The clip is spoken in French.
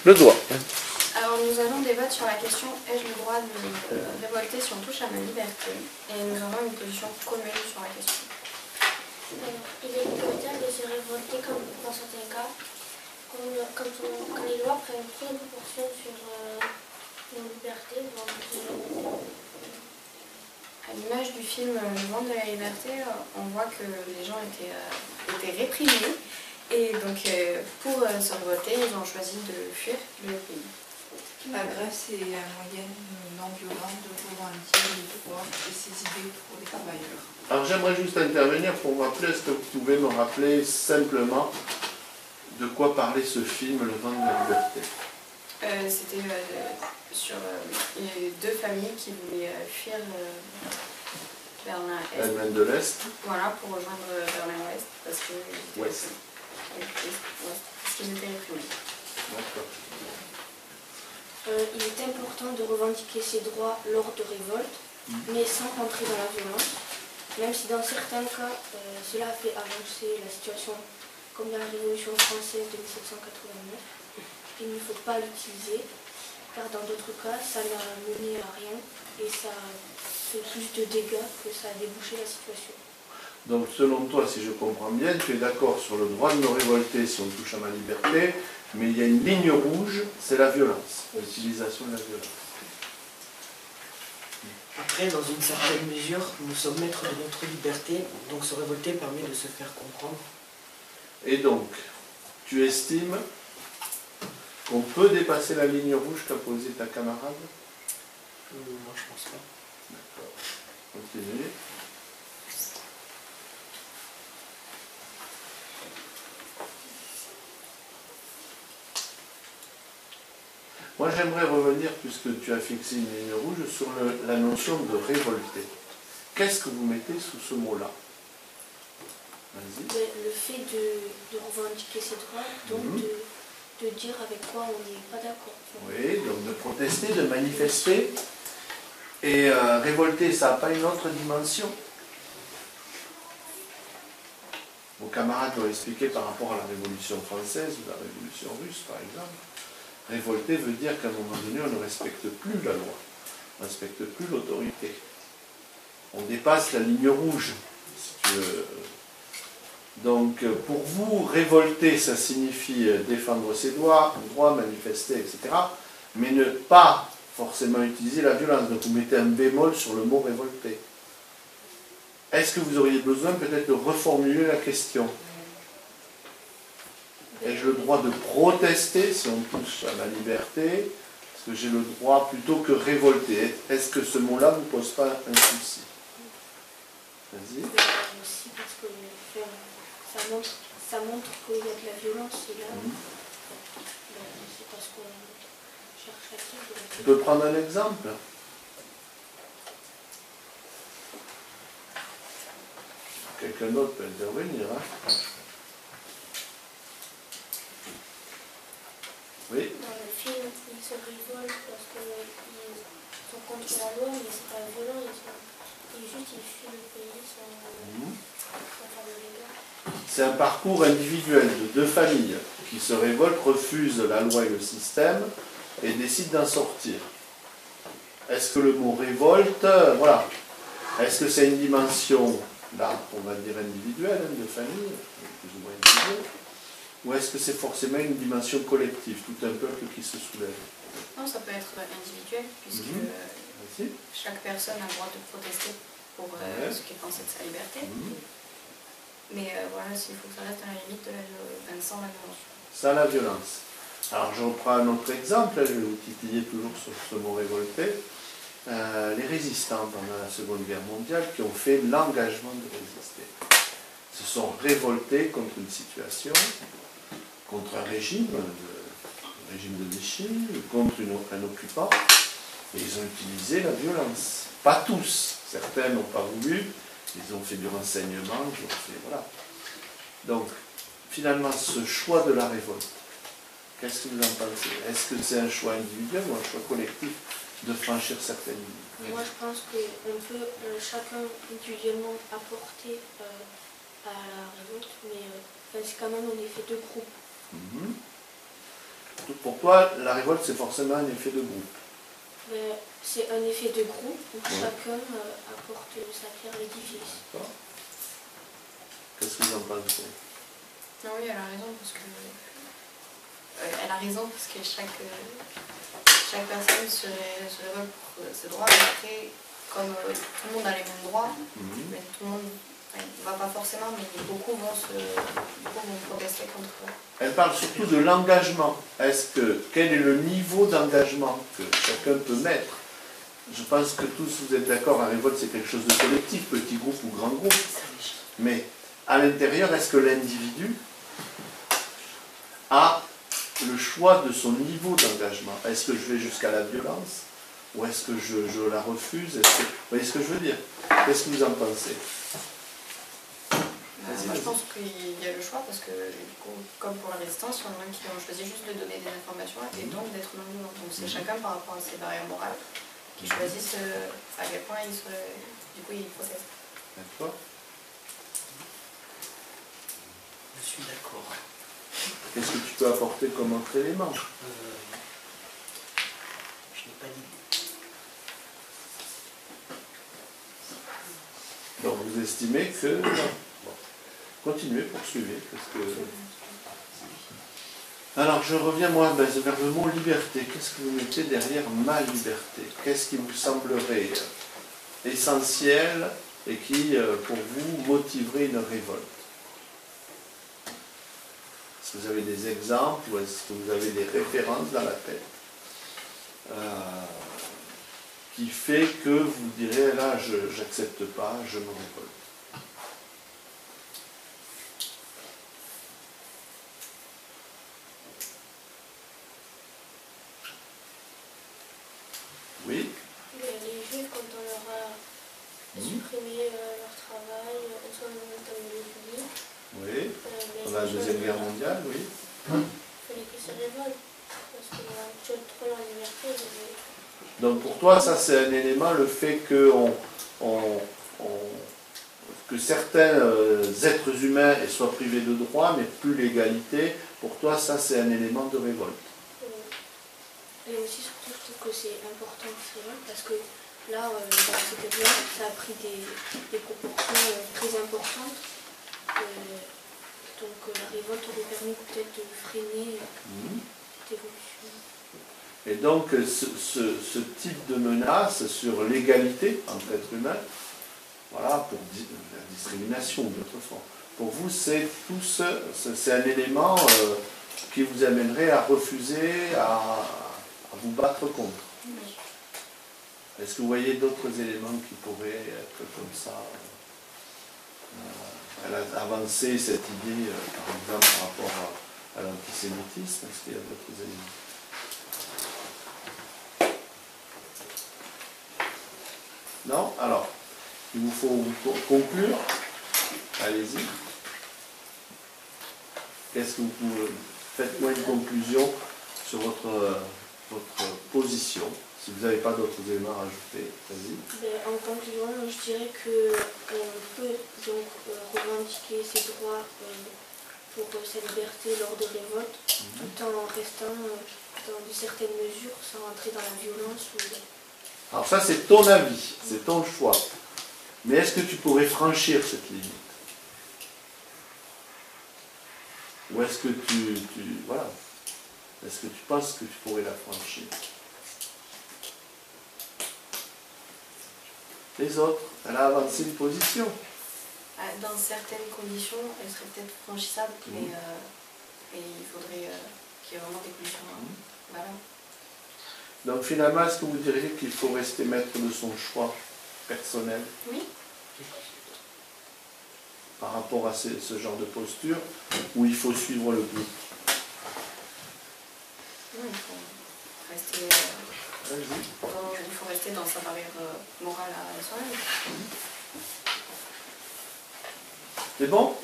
Le droit. Alors nous allons débattre sur la question ai-je le droit de révolter si on touche à ma liberté? Et nous aurons une position commune sur la question. Il est libertaire de se révolter comme dans certains cas, quand les lois prennent trop de proportions sur nos libertés. À l'image du film Le vent de la liberté, on voit que les gens étaient réprimés et donc pour se révolter, ils ont choisi de fuir le pays. La Grèce est un moyen non violent de revendiquer les droits et ses idées pour les travailleurs. Alors j'aimerais juste intervenir pour me rappeler, est-ce que vous pouvez me rappeler simplement de quoi parlait ce film Le vent de la liberté? C'était sur les deux familles qui voulaient fuir Berlin-Est. L'Allemagne de l'Est. Voilà, pour rejoindre Berlin-Ouest parce qu'ils étaient réprimés. D'accord. Il est important de revendiquer ses droits lors de révoltes, mais sans rentrer dans la violence, même si dans certains cas, cela a fait avancer la situation, comme dans la Révolution française de 1789. Il ne faut pas l'utiliser, car dans d'autres cas, ça n'a mené à rien et ça fait plus de dégâts que ça a débouché la situation. Donc selon toi, si je comprends bien, tu es d'accord sur le droit de me révolter si on touche à ma liberté, mais il y a une ligne rouge, c'est la violence, l'utilisation de la violence. Après, dans une certaine mesure, nous sommes maîtres de notre liberté, donc se révolter permet de se faire comprendre. Et donc, tu estimes qu'on peut dépasser la ligne rouge qu'a posée ta camarade? Moi, je pense pas. D'accord. Continuez. Moi, j'aimerais revenir, puisque tu as fixé une ligne rouge, sur la notion de révolter. Qu'est-ce que vous mettez sous ce mot-là? Vas-y. Le fait de revendiquer ses droits, donc de dire avec quoi on n'est pas d'accord. Oui, donc de protester, de manifester. Et révolter, ça n'a pas une autre dimension? Vos camarades l'ont expliqué par rapport à la Révolution française ou la Révolution russe, par exemple. Révolter veut dire qu'à un moment donné, on ne respecte plus la loi, on ne respecte plus l'autorité. On dépasse la ligne rouge, si tu veux. Donc, pour vous, révolter, ça signifie défendre ses droits, manifester, etc. Mais ne pas forcément utiliser la violence. Donc, vous mettez un bémol sur le mot révolter. Est-ce que vous auriez besoin peut-être de reformuler la question? Ai-je le droit de protester si on touche à ma liberté? Est-ce que j'ai le droit plutôt que révolter? Est-ce que ce mot-là ne vous pose pas un souci? Vas-y. Aussi parce que ça montre qu'il y a de la violence et là, c'est parce qu'on cherche à faire de la violence. Tu peux prendre un exemple? Quelqu'un d'autre peut intervenir. Hein? Oui. Dans le film, ils se révoltent parce qu'ils sont contre la loi, mais c'est pas violent, ils fuient le pays sans faire de dégâts. C'est un parcours individuel de deux familles qui se révoltent, refusent la loi et le système et décident d'en sortir. Est-ce que le mot révolte, voilà, est-ce que c'est une dimension, là, on va dire individuelle, de famille, plus ou moins individuelle, ou est-ce que c'est forcément une dimension collective, tout un peuple qui se soulève? Non, ça peut être individuel, puisque chaque personne a le droit de protester pour ce qu'elle pense être sa liberté. Mais voilà, il faut que ça reste à la limite de sans la violence. Sans la violence. Alors je reprends un autre exemple, je vais vous titiller toujours sur ce mot révolté. Les résistants pendant la Seconde Guerre mondiale qui ont fait l'engagement de résister. Se sont révoltés contre une situation, contre un régime, le régime de Vichy, contre un occupant, et ils ont utilisé la violence. Pas tous, certains n'ont pas voulu, ils ont fait du renseignement, ils ont fait, voilà. Donc, finalement, ce choix de la révolte, qu'est-ce que vous en pensez? Est-ce que c'est un choix individuel ou un choix collectif de franchir certaines lignes? Moi, je pense qu'on peut chacun individuellement apporter à la révolte, mais c'est quand même en effet deux groupes. pour toi, la révolte, c'est forcément un effet de groupe. C'est un effet de groupe où chacun apporte sa pierre à l'édifice. Qu'est-ce que vous en pensez? Ah oui, elle a raison parce que chaque personne se révolte pour ses droits, mais après, comme tout le monde a les mêmes droits, mais tout le monde ne va pas forcément, mais beaucoup vont protester contre eux. Elle parle surtout de l'engagement. Quel est le niveau d'engagement que chacun peut mettre? Je pense que tous vous êtes d'accord, la révolte c'est quelque chose de collectif, petit groupe ou grand groupe. Mais à l'intérieur, est-ce que l'individu a le choix de son niveau d'engagement? Est-ce que je vais jusqu'à la violence? Ou est-ce que je la refuse? Vous voyez ce que je veux dire? Qu'est-ce que vous en pensez? Moi je pense qu'il y a le choix parce que du coup, comme pour la résistance, il y en a qui ont choisi juste de donner des informations et donc d'être non violents. Donc c'est chacun par rapport à ses barrières morales qui choisissent à quel point ils protestent. D'accord. Je suis d'accord. Qu'est-ce que tu peux apporter comme autre élément? Je n'ai pas d'idée. Donc vous estimez que... Continuez, poursuivez. Alors je reviens moi vers le mot liberté. Qu'est-ce que vous mettez derrière ma liberté? Qu'est-ce qui vous semblerait essentiel et qui, pour vous, motiverait une révolte? Est-ce que vous avez des exemples ou est-ce que vous avez des références dans la tête qui fait que vous direz là, je n'accepte pas, je me révolte? Oui. Les Juifs, quand on leur a supprimé leur travail, au sein de l'automne public. Oui. Pendant la Deuxième Guerre mondiale, oui. Il fallait qu'ils se révoltent. Parce que trop leur liberté. Donc pour toi, ça c'est un élément, le fait que, que certains êtres humains soient privés de droits, mais plus l'égalité, pour toi, ça c'est un élément de révolte. Et aussi, surtout, je trouve que c'est important de révolte parce que là, dans cette époque, ça a pris des proportions très importantes. Donc la révolte aurait permis peut-être de freiner cette évolution. Et donc ce type de menace sur l'égalité entre êtres humains, voilà, pour la discrimination d'autre forme, pour vous c'est un élément qui vous amènerait à refuser, à vous battre contre. Est-ce que vous voyez d'autres éléments qui pourraient être comme ça? Elle a avancé cette idée, par exemple, par rapport à l'antisémitisme. Est-ce qu'il y a d'autres éléments? Non? Alors, il vous faut conclure. Allez-y. Qu'est-ce que vous pouvez... Faites-moi une conclusion sur votre position. Si vous n'avez pas d'autres éléments à rajouter, vas-y. En conclusion, je dirais qu'on peut donc revendiquer ses droits pour sa liberté lors de révoltes, tout en restant dans de certaines mesures, sans rentrer dans la violence. Alors ça, c'est ton avis, c'est ton choix. Mais est-ce que tu pourrais franchir cette limite? Ou est-ce que voilà. Est-ce que tu penses que tu pourrais la franchir? Les autres, elle a avancé une position. Dans certaines conditions, elle serait peut-être franchissable, mais il faudrait qu'il y ait vraiment des conditions. Voilà. Donc finalement, est-ce que vous diriez qu'il faut rester maître de son choix personnel? Oui. Par rapport à ce genre de posture, où il faut suivre le groupe? Non, il faut rester dans sa barrière morale à soi-même. C'est bon?